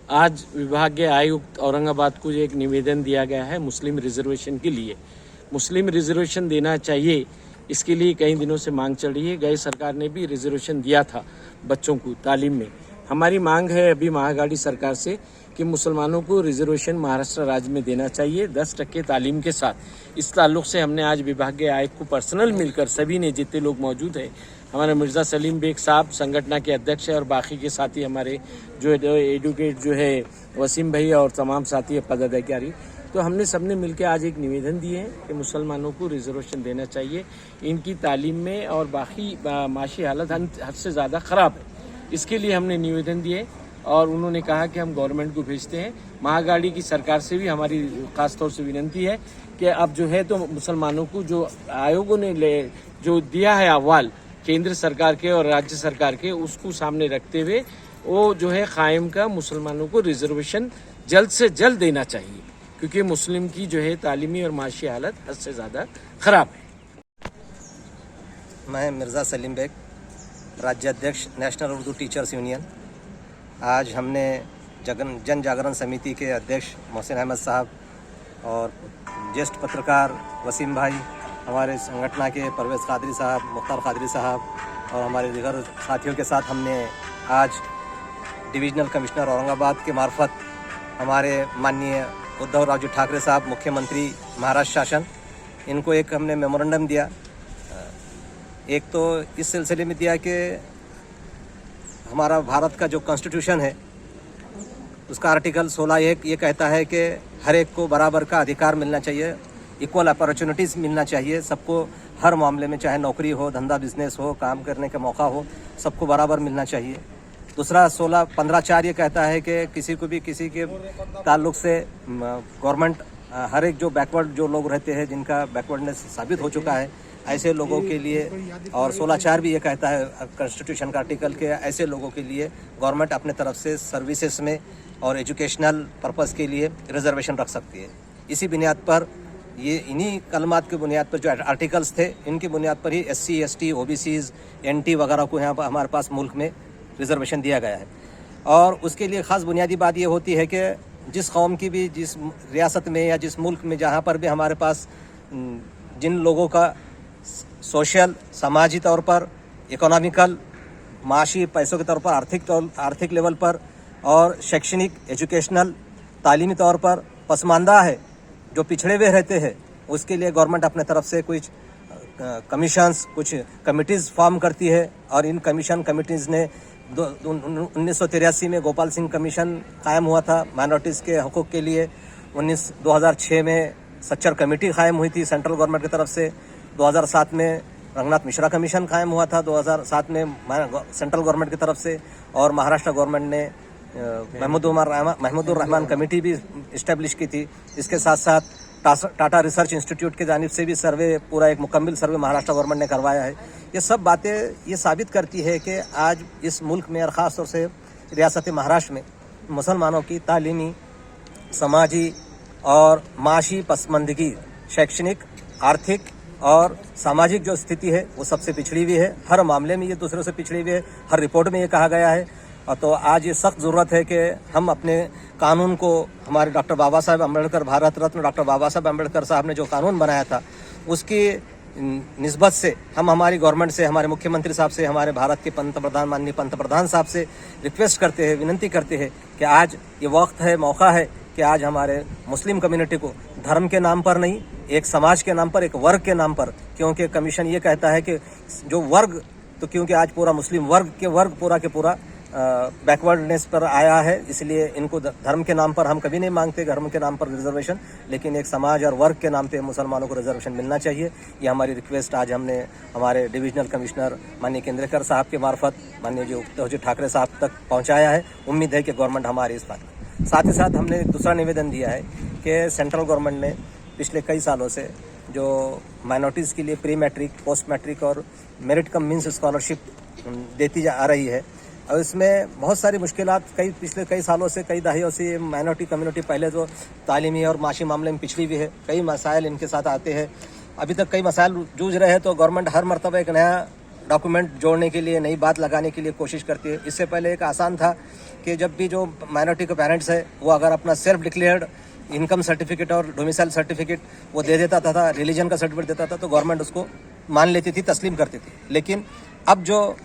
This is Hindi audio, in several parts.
आज विभागीय आयुक्त औरंगाबाद को एक निवेदन दिया गया है मुस्लिम रिजर्वेशन के लिए। मुस्लिम रिजर्वेशन देना चाहिए, इसके लिए कई दिनों से मांग चल रही है। गई सरकार ने भी रिजर्वेशन दिया था बच्चों को तालीम में। हमारी मांग है अभी महागाड़ी सरकार से कि मुसलमानों को रिजर्वेशन महाराष्ट्र राज्य में देना चाहिए 10% तालीम के साथ। इस ताल्लुक से हमने आज विभागीय आयुक्त को पर्सनल मिलकर सभी ने, जितने लोग मौजूद हैं, हमारे मिर्ज़ा सलीम बेग साहब संगठन के अध्यक्ष है और बाकी के साथी हमारे जो एडवोकेट जो है वसीम भाई और तमाम साथी पदाधिकारी, तो हमने सबने मिलकर आज एक निवेदन दिए हैं कि मुसलमानों को रिजर्वेशन देना चाहिए। इनकी तालीम में और बाकी माशी हालत हद से ज़्यादा ख़राब है, इसके लिए हमने निवेदन दिए और उन्होंने कहा कि हम गवर्नमेंट को भेजते हैं। महागाड़ी की सरकार से भी हमारी खास तौर से विनती है कि अब जो है तो मुसलमानों को जो आयोगों ने जो दिया है अहवाल केंद्र सरकार के और राज्य सरकार के, उसको सामने रखते हुए वो जो है कायम का मुसलमानों को रिजर्वेशन जल्द से जल्द देना चाहिए, क्योंकि मुस्लिम की जो है तालीमी और माशी हालत हद से ज़्यादा ख़राब है। मैं मिर्ज़ा सलीम बेग, राज्य अध्यक्ष नेशनल उर्दू टीचर्स यूनियन। आज हमने जन जागरण समिति के अध्यक्ष मोहसिन अहमद साहब और ज्येष्ठ पत्रकार वसीम भाई, हमारे संगठन के परवेज़ कादरी साहब, मुख्तार कादरी साहब और हमारे दीगर साथियों के साथ हमने आज डिविजनल कमिश्नर औरंगाबाद के मार्फत हमारे माननीय उद्धव रावजी ठाकरे साहब, मुख्यमंत्री महाराष्ट्र शासन, इनको एक हमने मेमोरेंडम दिया। एक तो इस सिलसिले में दिया कि हमारा भारत का जो कॉन्स्टिट्यूशन है उसका आर्टिकल 16(1) ये कहता है कि हर एक को बराबर का अधिकार मिलना चाहिए, इक्वल अपॉर्चुनिटीज़ मिलना चाहिए सबको, हर मामले में, चाहे नौकरी हो, धंधा बिजनेस हो, काम करने का मौका हो, सबको बराबर मिलना चाहिए। दूसरा 15(4) ये कहता है कि किसी को भी किसी के ताल्लुक से गवर्नमेंट हर एक जो बैकवर्ड जो लोग रहते हैं, जिनका बैकवर्डनेस साबित हो चुका है, ऐसे लोगों के लिए, और 16(4) भी ये कहता है कॉन्स्टिट्यूशन का आर्टिकल के, ऐसे लोगों के लिए गवर्नमेंट अपने तरफ से सर्विसेज में और एजुकेशनल पर्पस के लिए रिजर्वेशन रख सकती है। इसी बुनियाद पर ये इन्हीं कलमात के बुनियाद पर जो आर्टिकल्स थे, इनकी बुनियाद पर ही SC, ST, OBCs, NT वगैरह को यहाँ पर हमारे पास मुल्क में रिजर्वेशन दिया गया है। और उसके लिए ख़ास बुनियादी बात ये होती है कि जिस कौम की भी, जिस रियासत में या जिस मुल्क में जहाँ पर भी हमारे पास जिन लोगों का सोशल, समाजी तौर पर, इकोनॉमिकल, माशी पैसों के तौर पर, आर्थिक लेवल पर और शैक्षणिक, एजुकेशनल, तालीमी तौर पर पसमानदा है, जो पिछड़े हुए रहते हैं, उसके लिए गवर्नमेंट अपने तरफ से कुछ कमीशंस, कुछ कमिटीज़ फॉर्म करती है। और इन कमिटीज़ ने 1983 में गोपाल सिंह कमीशन कायम हुआ था माइनॉरिटीज़ के हकूक़ के लिए। 2006 में सच्चर कमेटी कायम हुई थी सेंट्रल गवर्नमेंट की तरफ से। 2007 में रंगनाथ मिश्रा कमीशन कायम हुआ था 2007 में सेंट्रल गवर्नमेंट की तरफ से। और महाराष्ट्र गवर्नमेंट ने महमूदुर रहमान कमेटी भी इस्टेब्लिश की थी। इसके साथ साथ टाटा रिसर्च इंस्टीट्यूट की जानिब से भी सर्वे, पूरा एक मुकम्मल सर्वे महाराष्ट्र गवर्नमेंट ने करवाया है। ये सब बातें ये साबित करती है कि आज इस मुल्क में और ख़ास तौर से रियासत महाराष्ट्र में मुसलमानों की तालीमी, समाजी और माशी पसमानदगी, शैक्षणिक, आर्थिक और सामाजिक जो स्थिति है वो सबसे पिछड़ी हुई है। हर मामले में ये दूसरों से पिछड़ी हुई है, हर रिपोर्ट में ये कहा गया है। तो आज ये सख्त ज़रूरत है कि हम अपने कानून को, हमारे डॉक्टर बाबा साहब अम्बेडकर, भारत रत्न डॉक्टर बाबा साहब अम्बेडकर साहब ने जो कानून बनाया था, उसकी निस्बत से हम हमारी गवर्नमेंट से, हमारे मुख्यमंत्री साहब से, हमारे भारत के पंतप्रधान, माननीय पंतप्रधान साहब से रिक्वेस्ट करते हैं, विनती करते हैं कि आज ये वक्त है, मौका है कि आज हमारे मुस्लिम कम्युनिटी को धर्म के नाम पर नहीं, एक समाज के नाम पर, एक वर्ग के नाम पर, क्योंकि कमीशन ये कहता है कि जो वर्ग, तो क्योंकि आज पूरा मुस्लिम वर्ग पूरा के पूरा बैकवर्डनेस पर आया है, इसलिए इनको धर्म के नाम पर हम कभी नहीं मांगते, धर्म के नाम पर रिजर्वेशन, लेकिन एक समाज और वर्ग के नाम पे मुसलमानों को रिजर्वेशन मिलना चाहिए। ये हमारी रिक्वेस्ट आज हमने हमारे डिविजनल कमिश्नर माननीय केंद्रेकर साहब के मार्फत माननीय जो उद्धव जी ठाकरे साहब तक पहुंचाया है। उम्मीद है कि गवर्नमेंट हमारी इस बात। साथ ही साथ हमने दूसरा निवेदन दिया है कि सेंट्रल गवर्नमेंट ने पिछले कई सालों से जो माइनॉरिटीज़ के लिए प्री मैट्रिक, पोस्ट मैट्रिक और मेरिट कम मीन्स स्कॉलरशिप देती आ रही है, और इसमें बहुत सारी मुश्किलात पिछले कई सालों से, कई दहाइयों से माइनॉरिटी कम्युनिटी पहले तो तालीमी और माशी मामले में पिछड़ी हुई है। कई मसाइल इनके साथ आते हैं, अभी तक कई मसाइल जूझ रहे हैं। तो गवर्नमेंट हर मरतबा एक नया डॉक्यूमेंट जोड़ने के लिए, नई बात लगाने के लिए कोशिश करती है। इससे पहले एक आसान था कि जब भी जो माइनॉरिटी के पेरेंट्स है वो अगर अपना सेल्फ डिक्लेयर्ड इनकम सर्टिफिकेट और डोमिसाइल सर्टिफिकेट वो दे देता था, रिलीजन का सर्टिफिकेट देता था, तो गवर्नमेंट उसको मान लेती थी, तस्लीम करती थी। लेकिन अब जो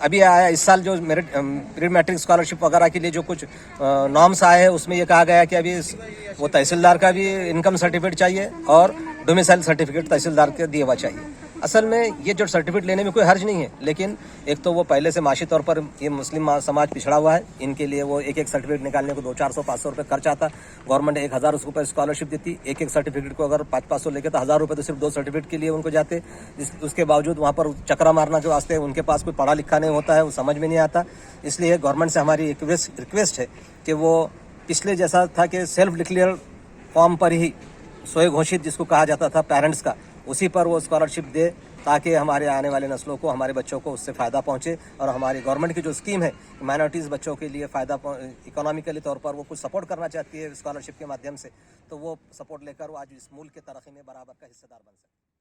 अभी आया इस साल जो मेरिट प्री मैट्रिक स्कॉलरशिप वगैरह के लिए जो कुछ नॉर्म्स आए हैं उसमें ये कहा गया है कि अभी वो तहसीलदार का भी इनकम सर्टिफिकेट चाहिए और डोमिसाइल सर्टिफिकेट तहसीलदार के दिया हुआ चाहिए। असल में ये जो सर्टिफिकेट लेने में कोई हर्ज नहीं है, लेकिन एक तो वो पहले से माशी तौर पर ये मुस्लिम समाज पिछड़ा हुआ है, इनके लिए वो एक सर्टिफिकेट निकालने को 200-400-500 रुपये खर्च आता। गवर्नमेंट 1000 रुपये स्कॉलरशिप देती, एक सर्टिफिकेट को अगर 500-500 लेके तो 1000 रुपये तो सिर्फ 2 सर्टिफिकेट के लिए उनको जाते। उसके बावजूद वहाँ पर चक्रा मारना जो वास्ते उनके पास कोई पढ़ा लिखा नहीं होता है, वो समझ में नहीं आता। इसलिए गवर्नमेंट से हमारी रिक्वेस्ट है कि वो पिछले जैसा था कि सेल्फ डिक्लेयर फॉर्म पर ही स्वयं घोषित जिसको कहा जाता था पेरेंट्स का, उसी पर वो स्कॉलरशिप दे, ताकि हमारे आने वाले नस्लों को, हमारे बच्चों को उससे फ़ायदा पहुंचे। और हमारी गवर्नमेंट की जो स्कीम है माइनॉरिटीज़ बच्चों के लिए फ़ायदा इकोनॉमिकली तौर पर वो कुछ सपोर्ट करना चाहती है स्कॉलरशिप के माध्यम से, तो वो सपोर्ट लेकर वो आज इस मुल्क के तरक्की में बराबर का हिस्सेदार बन सके।